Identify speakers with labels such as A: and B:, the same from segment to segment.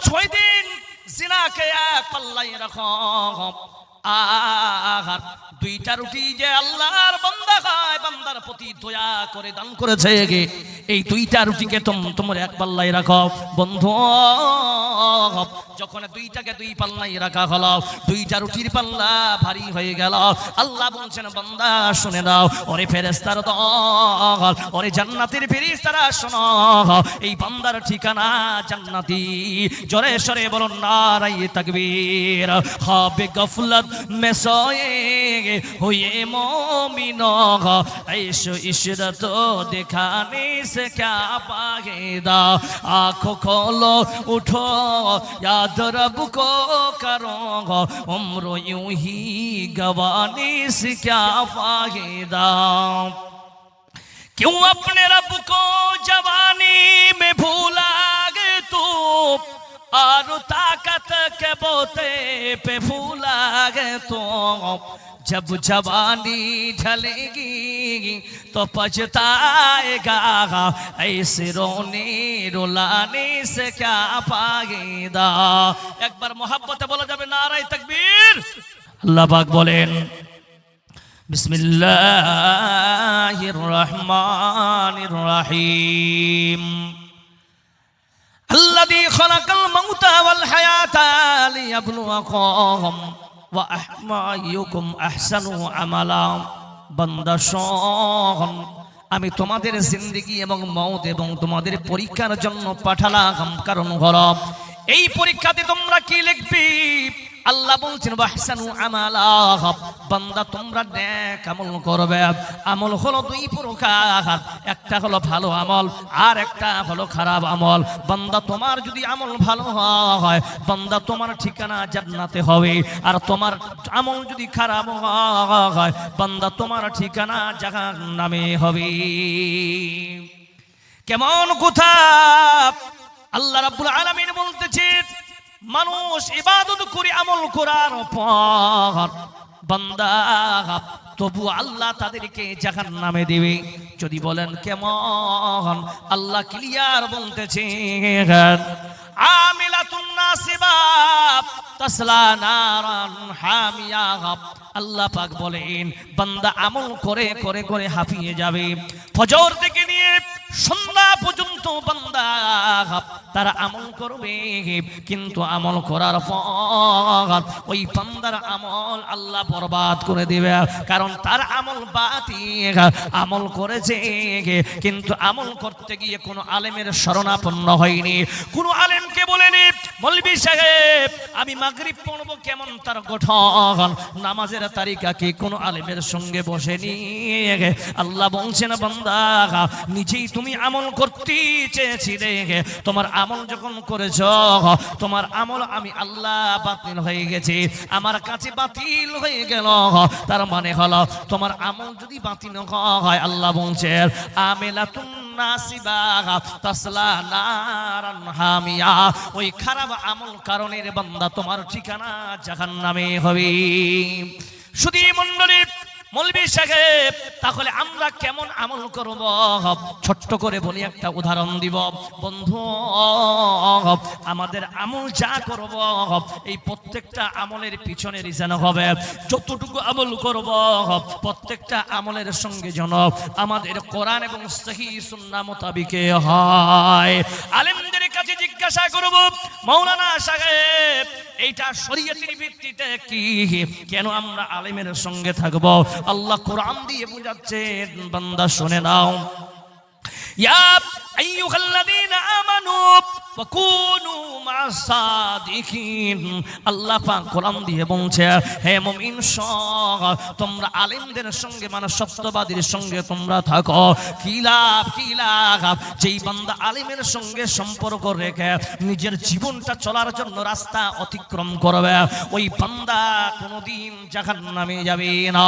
A: 6 দিন জিনাকে এক পাল্লায় রাখো, আর 2টা রুটি যে আল্লাহর বান্দা খায়, বান্দার প্রতি দয়া করে দান করেছে, এই 2টা রুটিকে তোমরা এক পাল্লায় রাখো। বন্ধু, যখন 2টাকে 2 পাল্লায় রাখা হলো, 2টা রুটির পাল্লা ভারী হয়ে গেল। আল্লাহ বলছেন, বান্দা শুনে দাও, ওরে ফেরেশতার দল, ওরে জান্নাতের ফেরেশতারা শোনো, এই বান্দার ঠিকানা জান্নাতি। জোরে সরে বলুন নারায়ে তাকবীর। হবে গফলত में सोए हुए मोमिनों, ऐशो इशरत दिखाने से क्या पाएगा। आंखों खोलो उठो याद रब को करो, उम्र यूं ही गवाने से क्या फायदा। क्यों अपने रब को जवानी में भूला गे तू, और ताकत के बोते पे फूला गे तो। जब जवानी ढलेगी तो पछताएगा, ऐसे रोने रुलाने से क्या फायदा। एक बार मोहब्बत बोला जाबे नाराए तकबीर। अल्लाह पाक बोलेन, बिस्मिल्लाहिर रहमानिर रहीम। अल्लज़ी खलक़ल मौता वल हयाता लियब्लुवकुम व अय्युकुम अहसनु अमला। বান্দা শোন, আমি তোমাদের জিন্দেগি এবং মওত এবং তোমাদের পরীক্ষার জন্য পাঠালাম, কারণ হলো এই পরীক্ষাতে তোমরা কি লিখবে। আল্লাহ বলছেন ওয়াহসানু আমালা, বান্দা তোমরা নেক আমল করবে। আমল হলো 2 প্রকার, একটা হলো ভালো আমল আর একটা হলো খারাপ আমল। বান্দা তোমার যদি আমল ভালো হয়, বান্দা তোমার ঠিকানা জান্নাতে হবে, আর তোমার আমল যদি খারাপ হয়, বান্দা তোমার ঠিকানা জাহান্নামে হবে। কেমন কথা! আল্লাহ রাব্বুল আলামিন বলতেছেন, মানুষ ইবাদত করে আমল করার পর বান্দা তবু আল্লাহ তাদেরকে জাহান্নামে দিবে। যদি বলেন কেমন, আল্লাহ ক্লিয়ার বলতেছেন, আমিলাতুন নাসিবা তাসলা নারান হামিয়া। আল্লাহ পাক বলেন, বান্দা আমল করে করে করে হাঁপিয়ে যাবে। ফজর থেকে নিয়ে সন্ধ্যা পর্যন্ত বান্দা তারা আমল করবে, কিন্তু আমল করার পর ওই বান্দার আমল আল্লাহ বরবাদ করে দিবে। কারণ তার আমল বাতিল, আমল করেছে কিন্তু আমল করতে গিয়ে কোনো আলেমের শরণাপন্ন হয়নি, কোনো আলেমকে বলেনি মৌলভী সাহেব আমি মাগরিব পড়ব, কেমন তার গঠন, নামাজের তারিকা কি কোনো আলেমের সঙ্গে বসেনি। আল্লাহ বলছেন, বান্দা নিজেই তুমি আমল করতে চেয়েছিলে, তোমার আমল যখন করেছ, তোমার আমল আমি আল্লাহ বাতিল হয়ে গেছে, আমার কাছে বাতিল হয়ে গেল। তার মানে হলো তোমার আমল যদি বাতিল হয়, আল্লাহ বলছেন আমিলাতুন নাসিবা তাসলা নারান হামিয়া, ওই খারাপ আমল কারণের বান্দা তোমার ঠিকানা জাহান্নামে হবে। শুধু মণ্ডলী, মৌলভী সাহেব তাহলে আমরা কেমন আমল করব? ছোট্ট করে বলি, একটা উদাহরণ দিব। বন্ধু, আমাদের আমল যা করব এই প্রত্যেকটা আমলের পিছনে রিজন হবে, যতটুকু আমল করব প্রত্যেকটা আমলের সঙ্গে যেন আমাদের কোরআন এবং সহিহ সুন্নাহ মোতাবিকে হয়। আলেমদের কাছে জিজ্ঞাসা করব, মাওলানা সাহেব এইটা শরীয়তের ভিত্তিতে কি, কেন আমরা আলেমের সঙ্গে থাকব? আল্লাহ কোরআন দিয়ে বুঝাচ্ছেন, বান্দা শুনে নাও। ইয়া আইয়ুহাল্লাযীনা আমানু ফাকুনু মা'আস সাদিকিন। আল্লাহ পাক কোরআন দিয়ে বলছে, হে মুমিন সব তোমরা আলেমদের সঙ্গে, মানে সত্যবাদীর সঙ্গে তোমরা থাকো। কি লাভ, কি লাভ? যেই বান্দা আলেমের সঙ্গে সম্পর্ক রেখে নিজের জীবনটা চলার জন্য রাস্তা অতিক্রম করবে, ওই বান্দা কোনোদিন জাহান্নামে যাবে না।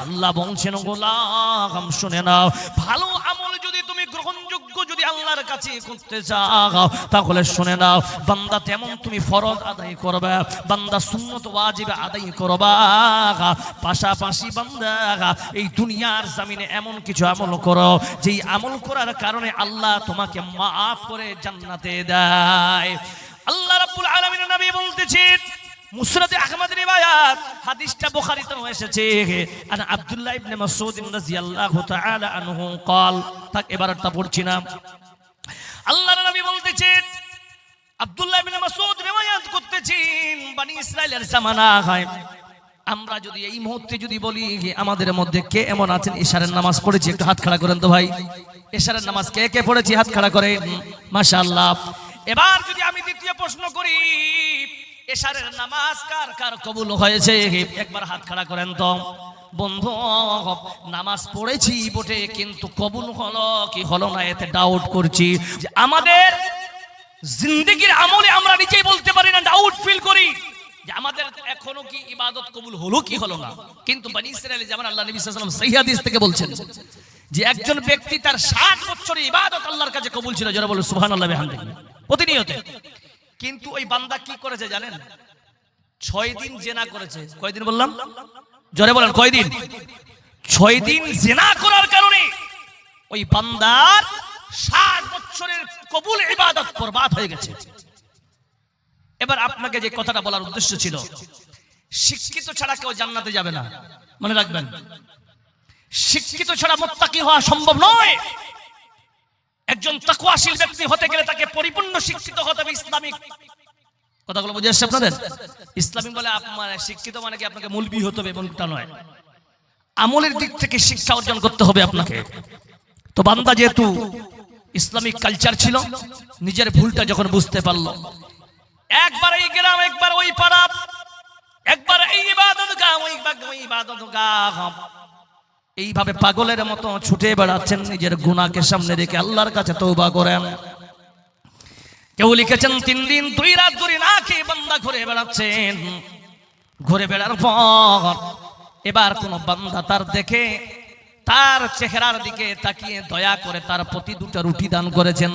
A: আল্লাহ বলছেন, গোলাম শুনে নাও, ভালো আমল যদি তুমি গ্রহণযোগ্য যদি আল্লাহর কাছে করতে চাও, তাহলে শুনে নাও, বান্দা তেমন তুমি ফরজ আদায় করবে, বান্দা সুন্নত ওয়াজিব আদায় করবা, পাশাপাশি বান্দা এই দুনিয়ার জমিনে এমন কিছু আমল করো যেই আমল করার কারণে আল্লাহ তোমাকে মাফ করে জান্নাতে দেয়। আল্লাহ রাব্বুল আলামিনের নবী বলতেছেন মুসনাদে আহমদ রিওয়ায়াত হাদিসটা বুখারীতে এসেছে আর আব্দুল্লাহ ইবনে মাসউদ রাদিয়াল্লাহু তাআলা আনহু قال তাক এবারটা পড়ছি না আল্লাহর নবী বলতেছেন আব্দুল্লাহ ইবনে মাসউদ রিওয়ায়াত করতেছেন বনি ইসরাইলের জামানা হয় আমরা যদি এই মুহূর্তে যদি বলি আমাদের মধ্যে কে এমন আছেন ইশারের নামাজ পড়েছে একটু হাত খাড়া করেন তো ভাই ইশারের নামাজ কে কে পড়েছে হাত খাড়া করেন মাশাআল্লাহ এবার যদি আমি দ্বিতীয় প্রশ্ন করি ইশারের নামাজ কার কার কবুল হয়েছে একবার হাত খাড়া করেন তো বন্ধু নামাজ পড়েছি বটে কিন্তু কবুল হলো কি হলো না এতে ডাউট করছি যে আমাদের জিন্দেগীর আমলে আমরা নিজেই বলতে পারি না ডাউট ফিল করি যে আমাদের এখনো কি ইবাদত কবুল হলো কি হলো না কিন্তু বনি ইসরাইলে যেমন আল্লাহ নবী সাল্লাল্লাহু আলাইহি ওয়াসাল্লাম সহিহ হাদিস থেকে বলছেন যে একজন ব্যক্তি তার 60 বছরের ইবাদত আল্লাহর কাছে কবুল ছিল যারা বলে সুবহানাল্লাহি ওয়া বিহামদিহি প্রতিনিয়ত কিন্তু ওই বান্দা কি করেছে জানেন 6 দিন জিনা করেছে কয়দিন বললাম জোরে বলেন কয়দিন 6 দিন জিনা করার কারণে ওই বান্দার 60 বছরের কবুল ইবাদত বরবাদ হয়ে গেছে এবার আপনাকে যে কথাটা বলার উদ্দেশ্য ছিল শিক্ষিত ছাড়া কেউ জান্নাতে যাবে না মনে রাখবেন শিক্ষিত ছাড়া মুত্তাকি হওয়া সম্ভব নয় একজন তাকওয়াশীল ব্যক্তি হতে গেলে তাকে পরিপূর্ণ শিক্ষিত হতে হবে ইসলামিক কথাগুলো বুঝে আসছে আপনাদের ইসলামিক বলে আপনার শিক্ষিত মানে কি আপনাকে মুলবি হতে হবে এমনটা নয় আমলের দিক থেকে শিক্ষা অর্জন করতে হবে আপনাকে তো বান্দা যেহেতু ইসলামিক কালচার ছিল নিজের ভুলটা যখন বুঝতে পারলো একবার এই গ্রাম একবার ওই পাড়া একবার এই ইবাদতগাহ ওই ইবাদতগাহ এইভাবে পাগলের মতো ছুটে বেড়াচ্ছেন নিজের গুনাহকে সামনে রেখে আল্লাহর কাছে তওবা করেন কেউ লিখেছেন 3 দিন 2 রাত ধরে না খেয়ে বান্দা ঘুরে বেড়াচ্ছেন ঘুরে বেড়ার পর এবার কোন বান্দা তার দেখে তার চেহারার দিকে তাকিয়ে দয়া করে তার প্রতি 2টা রুটি দান করেছেন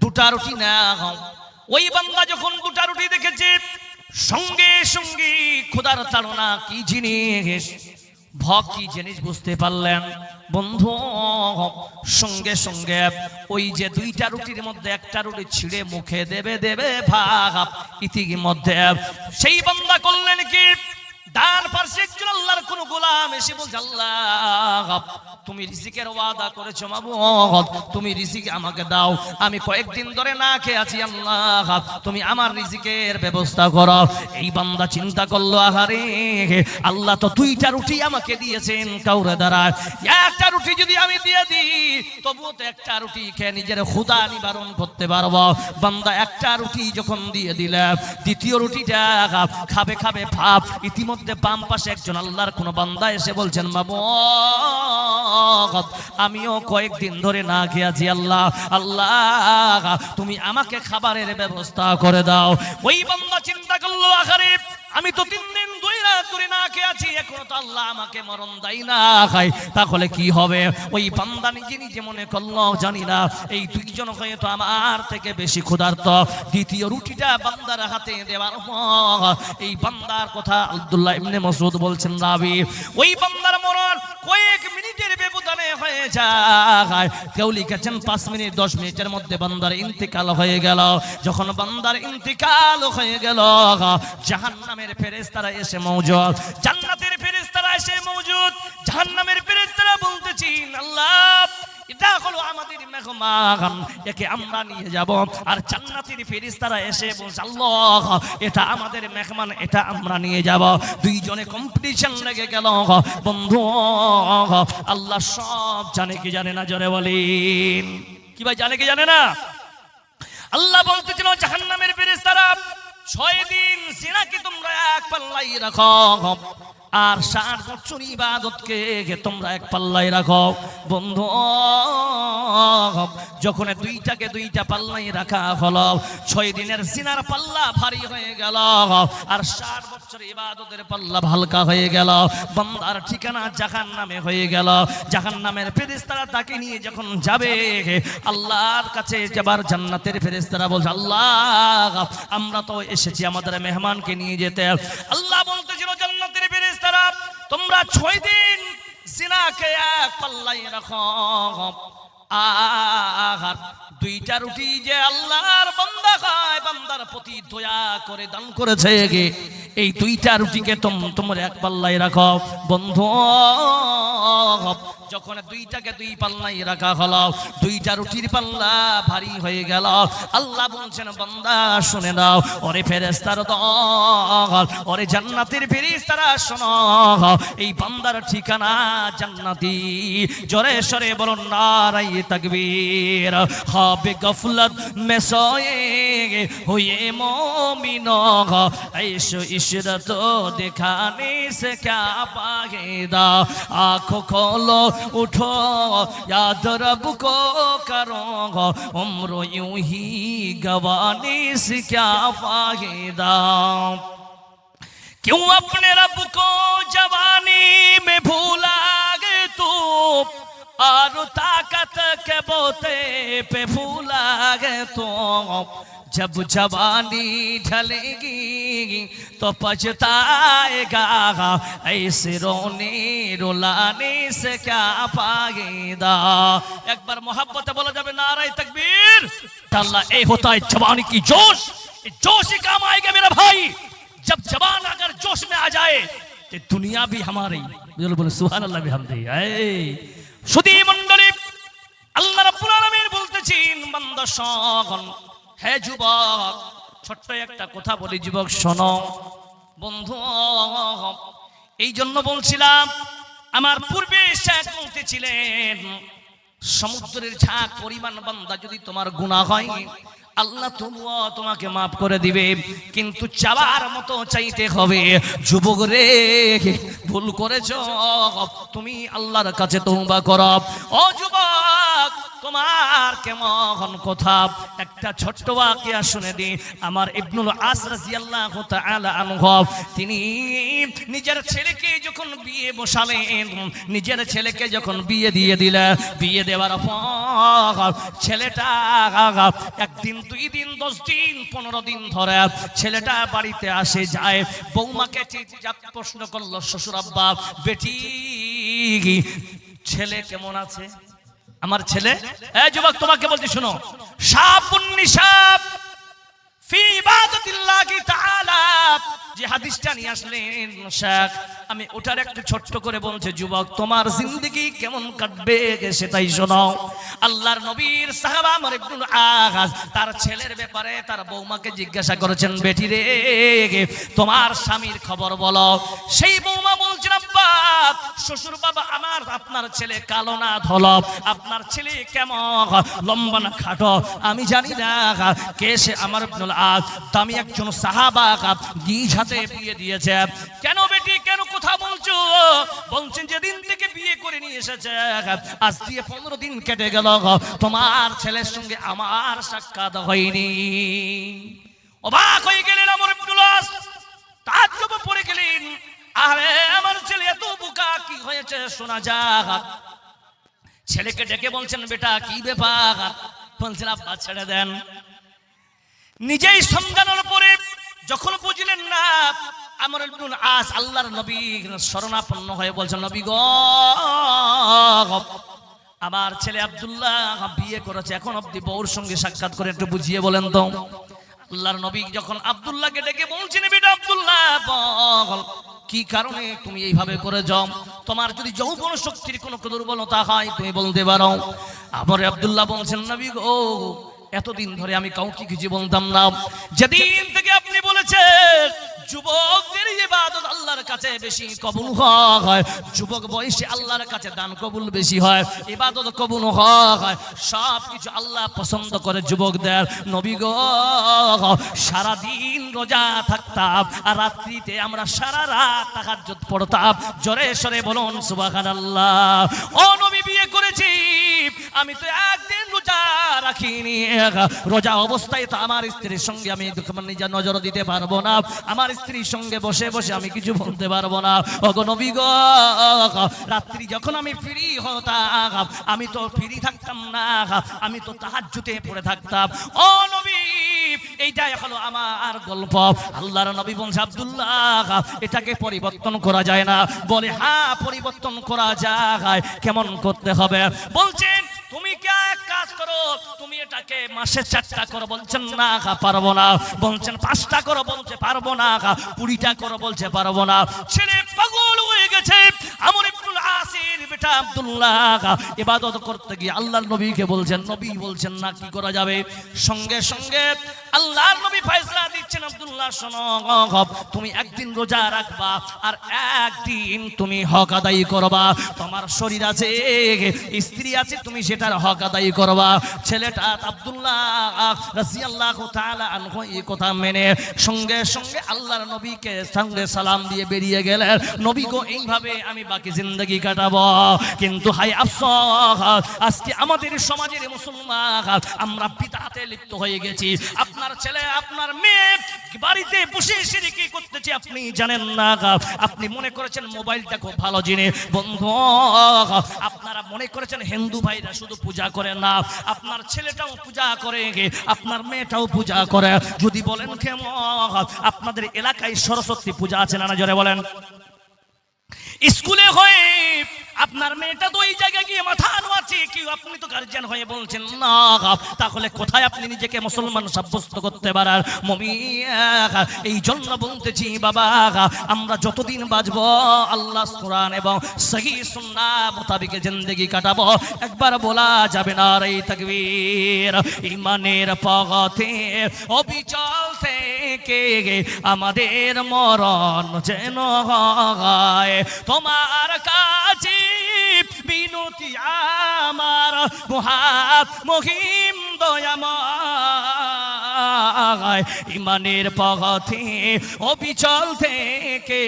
A: 2টা রুটি না ওই বান্দা যখন 2টা রুটি দেখেছে সঙ্গে সঙ্গে খোদার তাড়না কি জিনিস ভয় কি জিনিস বুঝতে পারলেন বন্ধু সঙ্গে সঙ্গে ওই যে 2টা রুটির মধ্যে একটা রুটি ছিঁড়ে মুখে দেবে ভাগ ইতিমধ্যে সেই বান্দা করলেন কি ডান পাশে একজন আল্লাহর কোন গোলাম এসে বলছে আল্লাহ তুমি রিজিকের ওয়াদা করেছো মাবুদ তুমি রিজিক আমাকে দাও আমি কয়েকদিন ধরে না খেয়ে আছি আল্লাহ তুমি আমার রিজিকের ব্যবস্থা করো এই বান্দা চিন্তা করলো আহারে আল্লাহ তো 2টা রুটি আমাকে দিয়েছেন কাউরে দ্বারা একটা রুটি যদি আমি দিয়ে দিই তবুও তো একটা রুটি খেয়ে নিজের ক্ষুধা নিবারণ করতে পারবো বান্দা একটা রুটি যখন দিয়ে দিলে দ্বিতীয় রুটিটা খাবে ভাব ইতিমধ্যে বাম পাশে একজন আল্লাহর কোন বান্দা এসে বলছেন মাবুদ আমিও কয়েকদিন ধরে না খেয়ে আছি আল্লাহ তুমি আমাকে খাবারের ব্যবস্থা করে দাও ওই বান্দা চিন্তা করলো আখারে আমি তো 3 দিন 2 রাত ধরে না খেয়ে আছি এখনো তো আল্লাহ আমাকে মরণ দেয় না খাই তাহলে কি হবে ওই বান্দা নিজে মনে করলো জানি না এই 2 জন হয়তো আমার থেকে বেশি ক্ষুধার্ত দ্বিতীয় রুটিটা বান্দার হাতে দেওয়ার পর এই বান্দার কথা আব্দুল্লাহ ইবনে মাসউদ বলছেন রাবি ওই বান্দার মরণ কয়েক মিনিটের ব্যবধানে হয়ে যায় কেউ লিখেছেন 5 মিনিট 10 মিনিটের মধ্যে বান্দার ইন্তেকাল হয়ে গেল যখন বান্দার ইন্তেকাল হয়ে গেল জাহান্নামের ফেরেশতারা এসে মওজুদ জান্নাতের ফেরেশতারা এসে মওজুদ জাহান্নামের ফেরেশতারা বলতেছেন আল্লাহ এটা হলো আমাদের মেহমান একে আমরা নিয়ে যাব আর জান্নাতের ফেরেশতারা এসে বলছে আল্লাহ এটা আমাদের মেহমান এটা আমরা নিয়ে যাব 2 জনে কম্পিটিশন লেগে গেল বন্ধু আল্লাহ সব জানে কি জানে না জোরে বলেন কি ভাই জানে কি জানে না আল্লাহ বলতেছিল জাহান্নামের ফেরেশতারা 6 দিন জিনাকে তোমরা এক পাল্লাই রাখো আর 60 বছর ইবাদতকে তোমরা এক পাল্লাই রাখো বন্ধু যখন 2টা পাল্লাই রাখা হলো 6 দিনের জিনার পাল্লা ভারী হয়ে গেল আর 60 বছর ইবাদতের পাল্লা হালকা হয়ে গেল বান্দার ঠিকানা জাহান্নামে হয়ে গেল জাহান্নামের ফেরেশতারা তাকে নিয়ে যখন যাবে আল্লাহর কাছে যাবার জান্নাতের ফেরেশতারা বলছে আল্লাহ আমরা তো এসেছি আমাদের মেহমানকে নিয়ে যেতে আল্লাহ বলতেছিল জান্নাতের ফেরেশতারা তোমরা 6 দিন জিনাকে এক পাল্লাই রাখো আর দুইটা রুটি যে আল্লাহর বান্দা খায়, বান্দার প্রতি দয়া করে দান করেছে, এই দুইটা রুটিকে তোমরা এক পাল্লায় রাখো বন্ধু। যখন দুইটাকে দুই পাল্লায় রাখা হলো, দুইটা রুটির পাল্লা ভারী হয়ে গেল। আল্লাহ বলছেন বান্দা শুনে নাও, ওরে ফেরেশতার দল, ওরে জান্নাতের ফেরেশতারা শোনো, এই বান্দার ঠিকানা জান্নাতি। জোরে সরে বলুন নারায়ে তাকবীর। হবে গফলত মে সোয়ে হুয়ে মুমিনো, ऐशो इशरत दिखाने से क्या पाएगा। आँखों खोलो उठो याद रब को करो, उम्र यूं ही गवाने से क्या फायदा। क्यों अपने रब को जवानी में भूला गे तू, और ताकत के बोते पे भूला गे तू। जब जवानी ढलेगी तो पछताएगा, ऐसे रोने रुलाने से क्या पाएगा। एक बार मोहब्बत बोला जाए नारे तकबीर। अल्लाह ये होता है जवानी की जोश, जोश ही काम आएगा मेरा भाई। जब जवान अगर जोश में आ जाए तो दुनिया भी हमारी। बोले सुभान अल्लाह बिहमदी। सुधी मंडली আল্লাহ রাব্বুল আলামিন বলতেছেন বান্দা শোন, হে যুবক, ছোট্ট একটা কথা বলি যুবক শোনো বন্ধু। এই জন্য বলছিলাম, আমার পূর্বে শেখ বলতেছিলেন সমুদ্রের ঝাঁক পরিমাণ বান্দা যদি তোমার গুনাহ হয়, আল্লাহ তবুও তোমাকে মাফ করে দিবে, কিন্তু চাওয়ার মতো চাইতে হবে। যুবক রে, ভুল করেছো, তুমি আল্লাহর কাছে তওবা করো। ও যুবক, তোমার কেমন কথা, একটা ছোট্ট ওয়াকিয়া শুনে দিই। আমার ইবনুল আস রাদিয়াল্লাহু তাআলা আনহু, তিনি নিজের ছেলেকে যখন বিয়ে বসালেন, নিজের ছেলেকে যখন বিয়ে দিয়ে দিলেন, বিয়ে দেওয়ার পর ছেলেটা একদিন, 2 দিন, 10 দিন, 15 দিন ধরে ছেলেটা বাড়িতে আসে যায়। বৌমাকে প্রশ্ন করলো, শ্বশুর আব্বা, বেটি ছেলে কেমন আছে? আমার ছেলে, এই যুবক তোমাকে বলছি শুনো, শাবুন নিশাব ফি ইবাদাতিল্লাহি তাআলা, যে হাদিসটা নিয়ে আসলেন শেখ, আমি ওটার একটু ছোট্ট করে বলছে যুবক, তোমার জিন্দেগি কেমন কাটবে সেটাই শোনো। আল্লাহর নবীর সাহাবা আমর ইবনুল আস তার ছেলের ব্যাপারে তার বৌমাকে জিজ্ঞাসা করেছেন, বেটি রে তোমার স্বামীর খবর বলো। সেই বৌমা বলছেন, আব্বা, শ্বশুর বাবা আমার, আপনার ছেলে কালো না ধলো, আপনার ছেলে কেমন, লম্বা না খাটো, আমি জানি না। কে সে? আমার ইবনুল আস, দামি একজন সাহাবা, নিজ হাতে বিয়ে দিয়েছে। কেন বেটি, কেন কথা বলছো? বলছেন যেদিন থেকে বিয়ে করে নিয়ে এসেছে আজ দিয়ে 15 দিন কেটে গেল, তোমার ছেলের সঙ্গে আমার সাক্ষাৎ হয়নি। অবাক হয়ে গেলেন আমর ইবনুল আস, তাজ্জুবে পড়ে গেলেন, আরে আমার ছেলে এত বোকা, কি হয়েছে শোনা যাক। ছেলেকে ডেকে বলছেন, বেটা কি ব্যাপার? বলছেন, আব্বা ছেড়ে দেন। নিজেই সমঝানোর পরে যখন বুঝলেন না, আমর ইবনুল আস আল্লাহর নবী শরণাপন্ন হয়ে বলছেন, নবী গো, আমার ছেলে আব্দুল্লাহ বিয়ে করেছে, এখন অবধি বউর সঙ্গে সাক্ষাৎ করে একটু বুঝিয়ে বলেন তো। আল্লাহর নবী যখন আব্দুল্লাহকে ডেকে বলছেন, বেটা আব্দুল্লাহ বল, কি কারণে তুমি এইভাবে করে যাও? তোমার যদি যৌবন শক্তির কোনো দুর্বলতা হয় তুমি বলতে পারো। আমার আব্দুল্লাহ বলছেন, নবী গো, এতদিন ধরে আমি কাউকে কিছু বলতাম না, যেদিন থেকে আপনি বলেছেন যুবকদের ইবাদত আল্লাহর কাছে বেশি কবুল হয়, যুবক বয়সে আল্লাহর কাছে দান কবুল বেশি হয়, ইবাদত কবুল হয়, সব কিছু আল্লাহ পছন্দ করে যুবকদের। নবী গো, সারা দিন রোজা থাকতাম আর রাত্রিতে আমরা সারা রাত তাহাজ্জুদ পড়তাম। জোরে সরে বলুন সুবহানাল্লাহ। ও নবী, বিয়ে করেছি, আমি তো একদিন রোজা রাখিনি, রোজা অবস্থায় তো আমার স্ত্রীর সঙ্গে আমি নিজের নজর দিতে পারবো না, আমার স্ত্রীর সঙ্গে বসে বসে আমি কিছু বলতে পারবো না। ওগো নবী গো, রাত্রি যখন আমি ফ্রি হতাম, আমি তো ফ্রি থাকতাম না, আমি তো তাহাজ্জুদে পড়ে থাকতাম। ও নবী, এইটাই হলো আমার গল্প। আল্লাহর নবী বলছে, আব্দুল্লাহ এটাকে পরিবর্তন করা যায় না? বলে, হ্যাঁ পরিবর্তন করা যায়। কেমন করতে হবে? বলছেন, তুমি কে এক কাজ কাজ করো, তুমি এটাকে মাসে 4টা করো, বলছেন না পারবো না। বলছেন 5টা করো, বলছে পারবো না। 20টা করো, বলছে পারবো না। ছেলে পাগল হয়ে গেছে। আমর ইবনুল আসির বেটা আব্দুল্লাহ ইবাদত করতে গিয়ে আল্লাহর নবীকে বলছেন, নবী বলছেন না কি করা যাবে। সঙ্গে সঙ্গে আল্লাহর নবী ফয়সালা দিচ্ছেন, আব্দুল্লাহ শোনো, তুমি একদিন রোজা রাখবা আর একদিন তুমি হক আদায় করবা। তোমার শরীর আছে, স্ত্রী আছে, তুমি সেটার হক আদায় করবা। ছেলেটা আব্দুল্লাহ রাদিয়াল্লাহু তাআলা আনহু এই কথা মেনে সঙ্গে সঙ্গে আল্লাহর নবীকে সঙ্গে সালাম দিয়ে বেরিয়ে গেলেন। নবী গো, এইভাবে আমি বাকি জিন্দগি কাটাবো। কিন্তু হায় আফসোস, আজকে আমাদের সমাজের মুসলমান আমরা বিদআতে লিপ্ত হয়ে গেছি। আপনার ছেলে আপনার মেয়ে বাড়িতে বসে শিরকি করতেছে, আপনি জানেন না। আপনি মনে করেছেন মোবাইলটা খুব ভালো জিনিস। বন্ধু, আপনারা মনে করেছেন হিন্দু ভাইরা শুধু পূজা করে না, আপনার ছেলেটাও পূজা করে, আপনার মেয়েটাও পূজা করে। যদি বলেন কেমন, আপনাদের এলাকায় সরস্বতী পূজা আছে না? জোরে বলেন। স্কুলে হয়ে আপনার মেয়েটা তো ওই জায়গায় গিয়ে মাথা নোয়াচ্ছে, কি আপনি তো গার্জিয়ান হয়ে বলছেন না, তাহলে কোথায় আপনি নিজেকে মুসলমান সাব্যস্ত করতে পারার? এই জন্য বলতেছি বাবা, আমরা যতদিন বাঁচবো আল্লাহ কোরআন এবং সহিহ সুন্নাহ মোতাবেক জিন্দেগি কাটাবো। একবার বলা যাবে না রে তাকবীর। ঈমানের পথে অবিচল থেকে আমাদের মরণ যেন হয়। তোমার কাছে বিনতি আমার মহিম দয়াময়। ঈমানের পথে অবিচল থেকে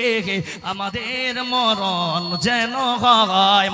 A: আমাদের মরণ যেন হয়।